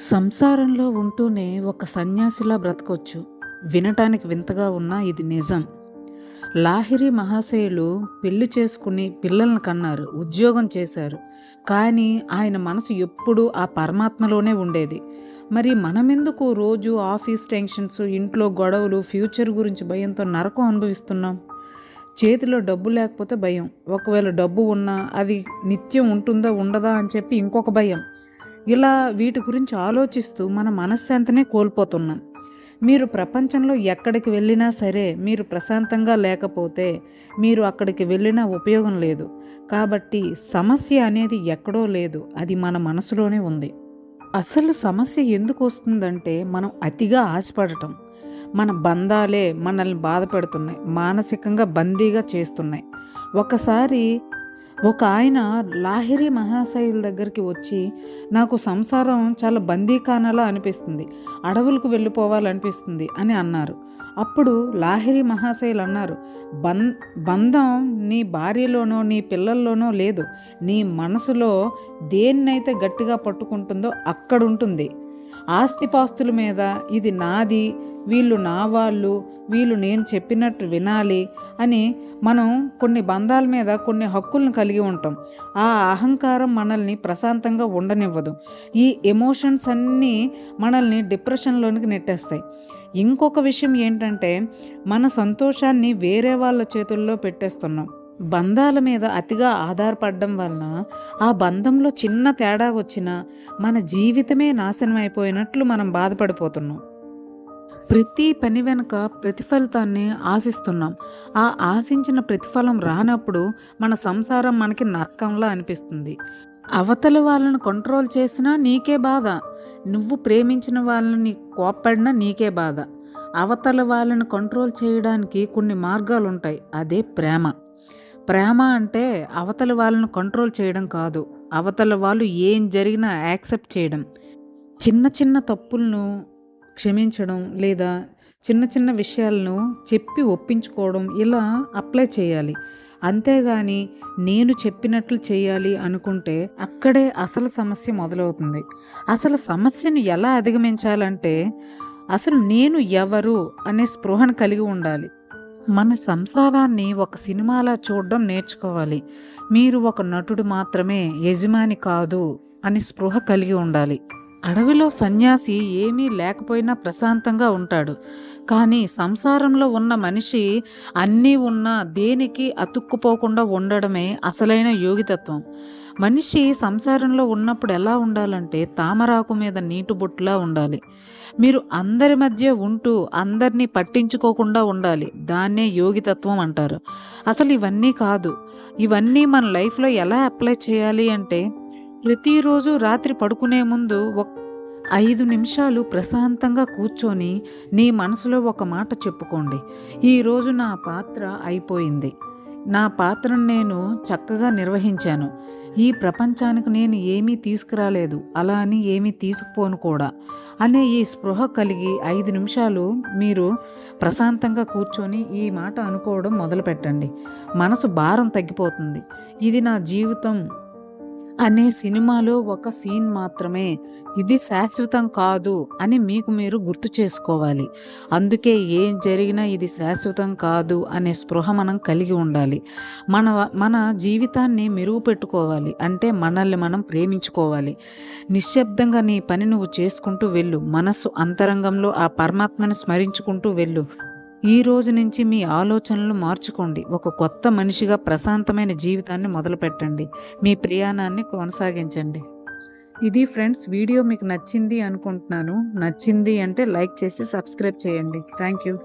సంసారంలో ఉంటూనే ఒక సన్యాసిలా బ్రతకొచ్చు. వినటానికి వింతగా ఉన్నా ఇది నిజం. లాహిరి మహాశయులు పెళ్లి చేసుకుని పిల్లలను కన్నారు, ఉద్యోగం చేశారు. కానీ ఆయన మనసు ఎప్పుడూ ఆ పరమాత్మలోనే ఉండేది. మరి మనమెందుకు రోజు ఆఫీస్ టెన్షన్స్, ఇంట్లో గొడవలు, ఫ్యూచర్ గురించి భయంతో నరకం అనుభవిస్తున్నాం? చేతిలో డబ్బు లేకపోతే భయం, ఒకవేళ డబ్బు ఉన్నా అది నిత్యం ఉంటుందా ఉండదా అని చెప్పి ఇంకొక భయం. ఇలా వీటి గురించి ఆలోచిస్తూ మన మనశ్శాంతినే కోల్పోతున్నాం. మీరు ప్రపంచంలో ఎక్కడికి వెళ్ళినా సరే మీరు ప్రశాంతంగా లేకపోతే మీరు అక్కడికి వెళ్ళినా ఉపయోగం లేదు. కాబట్టి సమస్య అనేది ఎక్కడో లేదు, అది మన మనసులోనే ఉంది. అసలు సమస్య ఎందుకు వస్తుందంటే మనం అతిగా ఆశపడటం. మన బంధాలే మనల్ని బాధ పెడుతున్నాయి, మానసికంగా బందీగా చేస్తున్నాయి. ఒకసారి ఒక ఆయన లాహిరి మహాశయుల దగ్గరికి వచ్చి, నాకు సంసారం చాలా బందీఖానాలా అనిపిస్తుంది, అడవులకు వెళ్ళిపోవాలనిపిస్తుంది అని అన్నారు. అప్పుడు లాహిరి మహాశయులు అన్నారు, బంధం నీ భార్యలోనో నీ పిల్లల్లోనో లేదు, నీ మనసులో దేన్నైతే గట్టిగా పట్టుకుంటుందో అక్కడుంటుంది. ఆస్తిపాస్తుల మీద ఇది నాది, వీళ్ళు నా వాళ్ళు, వీళ్ళు నేను చెప్పినట్టు వినాలి అని మనం కొన్ని బంధాల మీద కొన్ని హక్కులను కలిగి ఉంటాం. ఆ అహంకారం మనల్ని ప్రశాంతంగా ఉండనివ్వదు. ఈ ఎమోషన్స్ అన్నీ మనల్ని డిప్రెషన్లోనికి నెట్టేస్తాయి. ఇంకొక విషయం ఏంటంటే మన సంతోషాన్ని వేరే వాళ్ళ చేతుల్లో పెట్టేస్తున్నాం. బంధాల మీద అతిగా ఆధారపడడం వలన ఆ బంధంలో చిన్న తేడా వచ్చినా మన జీవితమే నాశనం అయిపోయినట్లు మనం బాధపడిపోతున్నాం. ప్రతి పని వెనుక ప్రతిఫలితాన్ని ఆశిస్తున్నాం. ఆ ఆశించిన ప్రతిఫలం రానప్పుడు మన సంసారం మనకి నరకంలా అనిపిస్తుంది. అవతల వాళ్ళను కంట్రోల్ చేసినా నీకే బాధ, నువ్వు ప్రేమించిన వాళ్ళని కోప్పడినా నీకే బాధ. అవతల వాళ్ళని కంట్రోల్ చేయడానికి కొన్ని మార్గాలు ఉంటాయి, అదే ప్రేమ. ప్రేమ అంటే అవతల వాళ్ళను కంట్రోల్ చేయడం కాదు, అవతల వాళ్ళు ఏం జరిగినా యాక్సెప్ట్ చేయడం, చిన్న చిన్న తప్పులను క్షమించడం, లేదా చిన్న చిన్న విషయాలను చెప్పి ఒప్పించుకోవడం, ఇలా అప్లై చేయాలి. అంతేగాని నేను చెప్పినట్లు చేయాలి అనుకుంటే అక్కడే అసలు సమస్య మొదలవుతుంది. అసలు సమస్యను ఎలా అధిగమించాలంటే అసలు నేను ఎవరు అనే స్పృహను కలిగి ఉండాలి. మన సంసారాన్ని ఒక సినిమాలా చూడడం నేర్చుకోవాలి. మీరు ఒక నటుడు మాత్రమే, యజమాని కాదు అని స్పృహ కలిగి ఉండాలి. అడవిలో సన్యాసి ఏమీ లేకపోయినా ప్రశాంతంగా ఉంటాడు. కానీ సంసారంలో ఉన్న మనిషి అన్నీ ఉన్నా దేనికి అతుక్కుపోకుండా ఉండడమే అసలైన యోగితత్వం. మనిషి సంసారంలో ఉన్నప్పుడు ఎలా ఉండాలంటే తామరాకు మీద నీటి బొట్టులా ఉండాలి. మీరు అందరి మధ్య ఉంటూ అందరినీ పట్టించుకోకుండా ఉండాలి, దాన్నే యోగితత్వం అంటారు. అసలు ఇవన్నీ కాదు. ఇవన్నీ మన లైఫ్లో ఎలా అప్లై చేయాలి అంటే ప్రతిరోజు రాత్రి పడుకునే ముందు 5 నిమిషాలు ప్రశాంతంగా కూర్చొని నీ మనసులో ఒక మాట చెప్పుకోండి. ఈరోజు నా పాత్ర అయిపోయింది, నా పాత్రను నేను చక్కగా నిర్వహించాను, ఈ ప్రపంచానికి నేను ఏమీ తీసుకురాలేదు, అలా అని ఏమీ తీసుకుపోను కూడా అనే ఈ స్పృహ కలిగి 5 నిమిషాలు మీరు ప్రశాంతంగా కూర్చొని ఈ మాట అనుకోవడం మొదలుపెట్టండి. మనసు భారం తగ్గిపోతుంది. ఇది నా జీవితం అనే సినిమాలో ఒక సీన్ మాత్రమే, ఇది శాశ్వతం కాదు అని మీకు మీరు గుర్తు చేసుకోవాలి. అందుకే ఏం జరిగినా ఇది శాశ్వతం కాదు అనే స్పృహ మనం కలిగి ఉండాలి. మన జీవితాన్ని మెరుగుపెట్టుకోవాలి అంటే మనల్ని మనం ప్రేమించుకోవాలి. నిశ్శబ్దంగా నీ పని నువ్వు చేసుకుంటూ వెళ్ళు, మనస్సు అంతరంగంలో ఆ పరమాత్మని స్మరించుకుంటూ వెళ్ళు. ఈ రోజు నుంచి మీ ఆలోచనలు మార్చుకోండి. ఒక కొత్త మనిషిగా ప్రశాంతమైన జీవితాన్ని మొదలుపెట్టండి. మీ ప్రయాణాన్ని కొనసాగించండి. ఇది ఫ్రెండ్స్, వీడియో మీకు నచ్చింది అనుకుంటున్నాను. నచ్చింది అంటే లైక్ చేసి సబ్స్క్రైబ్ చేయండి. Thank you.